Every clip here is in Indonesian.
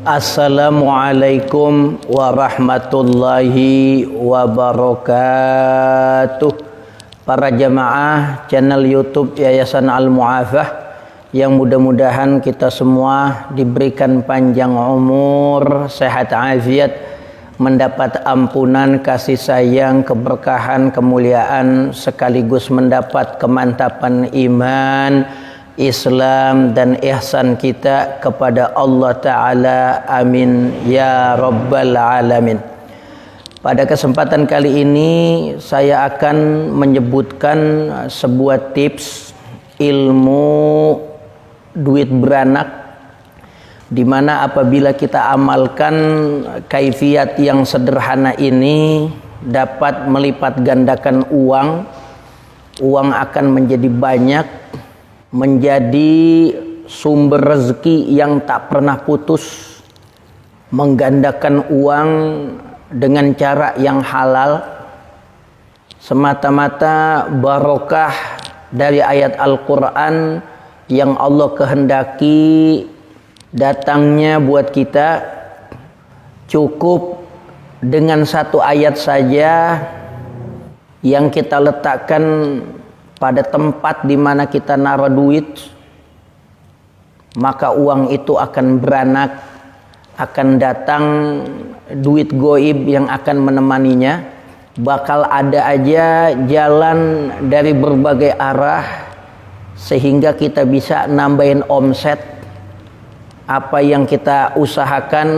Assalamualaikum warahmatullahi wabarakatuh. Para jamaah channel YouTube Yayasan Al-Mu'afah yang mudah-mudahan kita semua diberikan panjang umur, sehat afiat, mendapat ampunan, kasih sayang, keberkahan, kemuliaan, sekaligus mendapat kemantapan iman, Islam dan ihsan kita kepada Allah Ta'ala. Amin ya Rabbal Alamin. Pada kesempatan kali ini saya akan menyebutkan sebuah tips ilmu duit beranak, di mana apabila kita amalkan kaifiat yang sederhana ini dapat melipat gandakan uang akan menjadi banyak, menjadi sumber rezeki yang tak pernah putus, menggandakan uang dengan cara yang halal, semata-mata barokah dari ayat Al-Quran yang Allah kehendaki datangnya buat kita. Cukup dengan satu ayat saja yang kita letakkan pada tempat di mana kita naruh duit, maka uang itu akan beranak, akan datang duit goib yang akan menemaninya. Bakal ada aja jalan dari berbagai arah sehingga kita bisa nambahin omset. Apa yang kita usahakan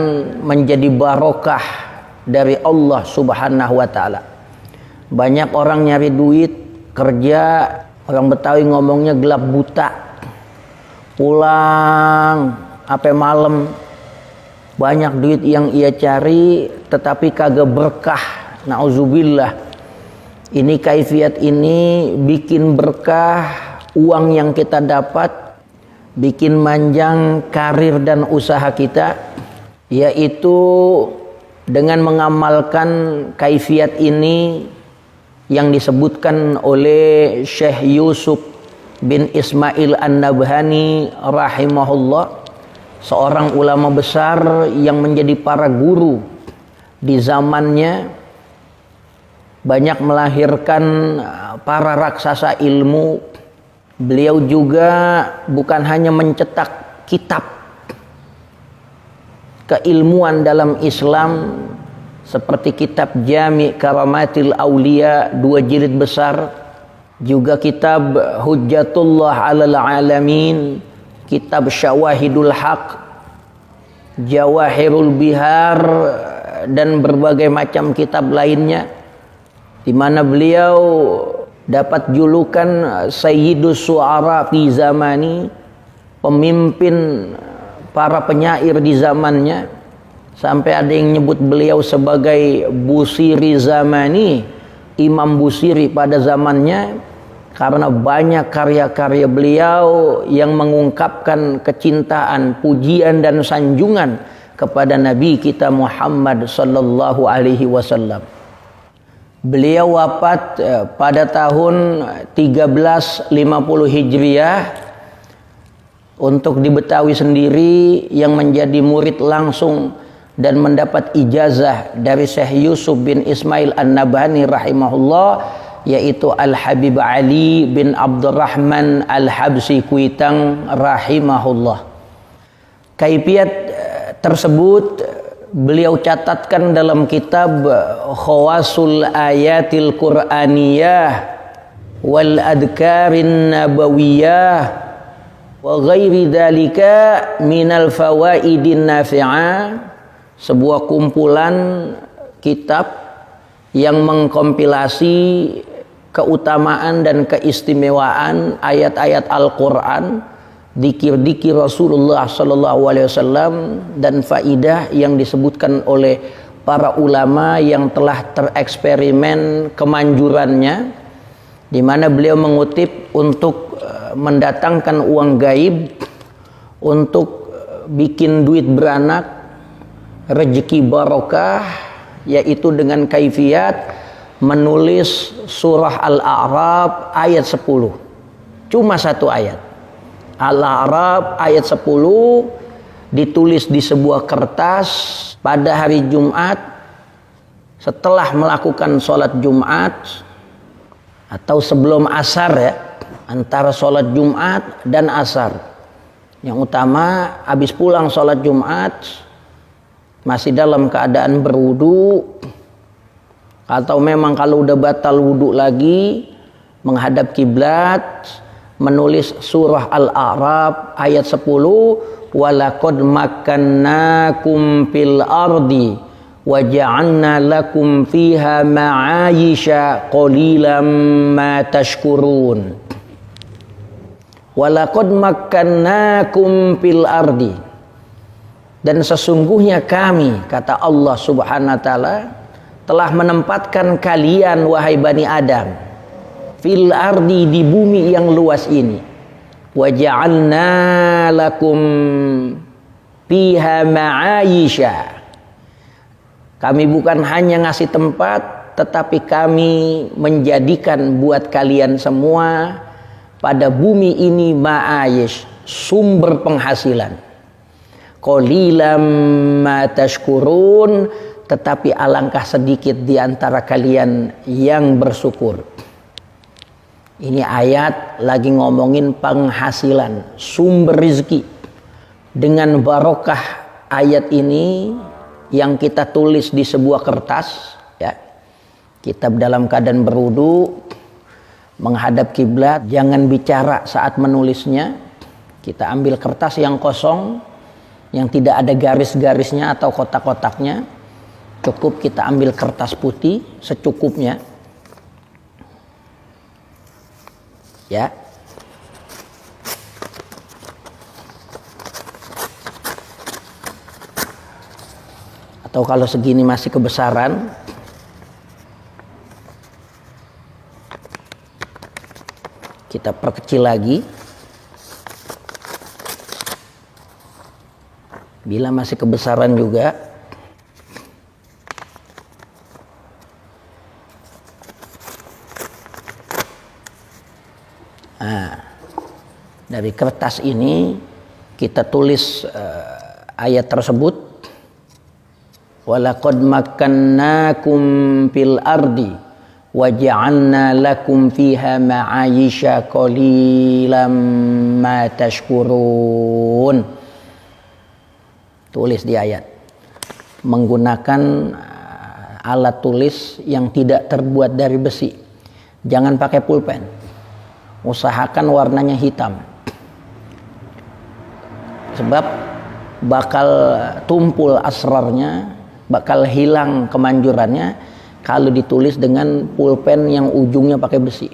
menjadi barokah dari Allah Subhanahu wa Ta'ala. Banyak orang nyari duit, kerja, orang Betawi ngomongnya gelap buta, pulang sampai malam, banyak duit yang ia cari tetapi kagak berkah. Nauzubillah. Ini kaifiat ini bikin berkah uang yang kita dapat, bikin manjang karir dan usaha kita, yaitu dengan mengamalkan kaifiat ini yang disebutkan oleh Syekh Yusuf bin Ismail An-Nabhani rahimahullah, seorang ulama besar yang menjadi para guru di zamannya, banyak melahirkan para raksasa ilmu. Beliau juga bukan hanya mencetak kitab keilmuan dalam Islam seperti kitab Jami' Karamatil Aulia 2 jilid besar, juga kitab Hujjatullah 'alal Alamin, kitab Syawahidul Haq, Jawahirul Bihar, dan berbagai macam kitab lainnya, di mana beliau dapat julukan Sayyidus Su'ara fi zamani, pemimpin para penyair di zamannya. Sampai ada yang nyebut beliau sebagai Busiri Zamani, Imam Busiri pada zamannya, karena banyak karya-karya beliau yang mengungkapkan kecintaan, pujian dan sanjungan kepada Nabi kita Muhammad sallallahu alaihi wasallam. Beliau wafat pada tahun 1350 Hijriah. Untuk di Betawi sendiri yang menjadi murid langsung dan mendapat ijazah dari Syekh Yusuf bin Ismail An-Nabhani rahimahullah, yaitu Al-Habib Ali bin Abdurrahman Al-Habsi Kuitang rahimahullah. Kaifiat tersebut beliau catatkan dalam kitab Khawasul Ayatil Qur'aniyah wal Adkarin Nabawiyah wa ghairi dzalika minal fawaidin nafi'ah, sebuah kumpulan kitab yang mengkompilasi keutamaan dan keistimewaan ayat-ayat Al-Quran, dzikir-dzikir Rasulullah sallallahu alaihi wasallam, dan faidah yang disebutkan oleh para ulama yang telah tereksperimen kemanjurannya, di mana beliau mengutip untuk mendatangkan uang gaib, untuk bikin duit beranak, rezeki barokah, yaitu dengan kaifiat menulis surah Al-A'raf ayat 10. Cuma satu ayat. Al-A'raf ayat 10 ditulis di sebuah kertas pada hari Jumat setelah melakukan sholat Jumat atau sebelum asar ya, antara sholat Jumat dan asar. Yang utama habis pulang sholat Jumat masih dalam keadaan berwudu, atau memang kalau udah batal wudu lagi menghadap kiblat, menulis surah Al-A'raf ayat 10, walaqad makkannakum fil ardi wa ja'alna lakum fiha ma'ayisha qalilan ma tashkurun. Walaqad makkannakum fil ardi, dan sesungguhnya kami, kata Allah Subhanahu wa taala, telah menempatkan kalian wahai Bani Adam fil ardi, di bumi yang luas ini. Wa ja'alna lakum fiha ma'ayisha. Kami bukan hanya ngasih tempat, tetapi kami menjadikan buat kalian semua pada bumi ini ma'ayish, sumber penghasilan. Qalilam ma tashkurun, tetapi alangkah sedikit di antara kalian yang bersyukur. Ini ayat lagi ngomongin penghasilan, sumber rezeki. Dengan barokah ayat ini yang kita tulis di sebuah kertas ya, kita dalam keadaan berwudu menghadap kiblat, jangan bicara saat menulisnya. Kita ambil kertas yang kosong, yang tidak ada garis-garisnya atau kotak-kotaknya. Cukup kita ambil kertas putih secukupnya ya. Atau kalau segini masih kebesaran, kita perkecil lagi. Bila masih kebesaran juga, dari kertas ini kita tulis ayat tersebut, walaqad makkannakum fil ardi wa ja'alna lakum fiha ma'ayisha qalilan ma tashkurun. Tulis di ayat menggunakan alat tulis yang tidak terbuat dari besi. Jangan pakai pulpen, usahakan warnanya hitam, sebab bakal tumpul asrarnya, bakal hilang kemanjurannya kalau ditulis dengan pulpen yang ujungnya pakai besi.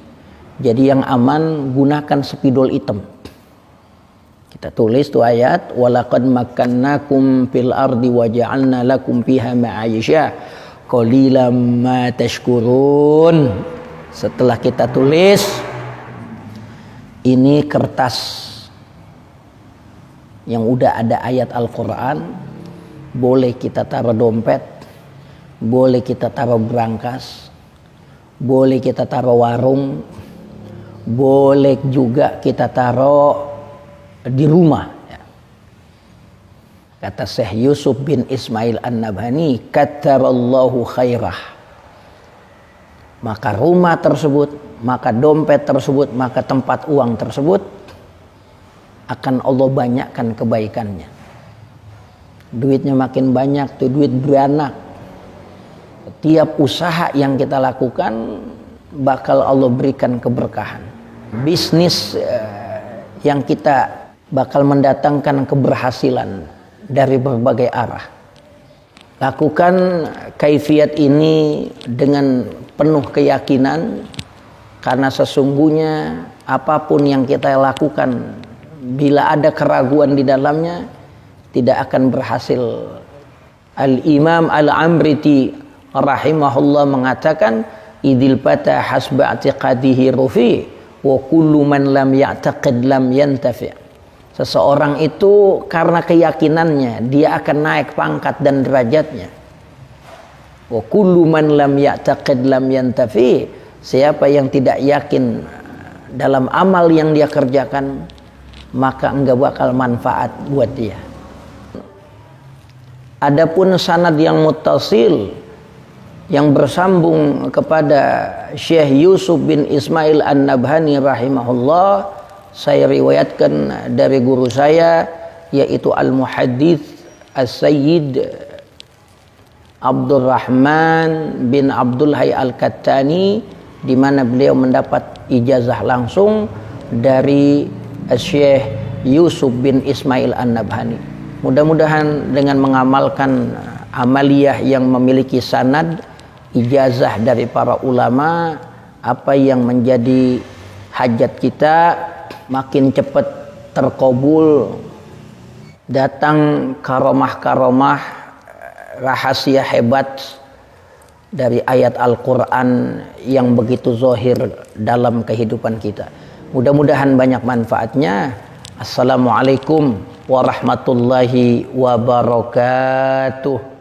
Jadi yang aman gunakan spidol hitam. Kita tulis tuh ayat, walaqad makkannakum fil ardi wa ja'alna lakum fiha ma'ayisha qalilan ma tashkurun. Setelah kita tulis, ini kertas yang udah ada ayat Al-Quran, boleh kita taruh dompet, boleh kita taruh berangkas, boleh kita taruh warung, boleh juga kita taruh di rumah. Kata Syekh Yusuf bin Ismail An-Nabhani, katarallahu khairah. Maka rumah tersebut, maka dompet tersebut, maka tempat uang tersebut akan Allah banyakkan kebaikannya. Duitnya makin banyak, tuh duit beranak. Tiap usaha yang kita lakukan bakal Allah berikan keberkahan. Bisnis yang kita bakal mendatangkan keberhasilan dari berbagai arah. Lakukan kaifiat ini dengan penuh keyakinan, karena sesungguhnya apapun yang kita lakukan, bila ada keraguan di dalamnya, tidak akan berhasil. Al-Imam Al-Amriti rahimahullah mengatakan, idil fata hasba i'tiqadihi rufi wa kullu man lam ya'taqid lam yantafi'. Seseorang itu karena keyakinannya dia akan naik pangkat dan derajatnya. Wa kullu man lam ya'taqid lam yantafi. Siapa yang tidak yakin dalam amal yang dia kerjakan, maka enggak bakal manfaat buat dia. Adapun sanad yang muttasil yang bersambung kepada Syekh Yusuf bin Ismail An-Nabhani rahimahullah, saya riwayatkan dari guru saya yaitu Al-Muhaddits As-Sayyid Abdurrahman bin Abdul Hayy Al-Kattani, di mana beliau mendapat ijazah langsung dari Syekh Yusuf bin Ismail An-Nabhani. Mudah-mudahan dengan mengamalkan amaliyah yang memiliki sanad, ijazah dari para ulama, apa yang menjadi hajat kita makin cepat terkabul, datang karomah-karomah, rahasia hebat dari ayat Al-Quran yang begitu zahir dalam kehidupan kita. Mudah-mudahan banyak manfaatnya. Assalamualaikum warahmatullahi wabarakatuh.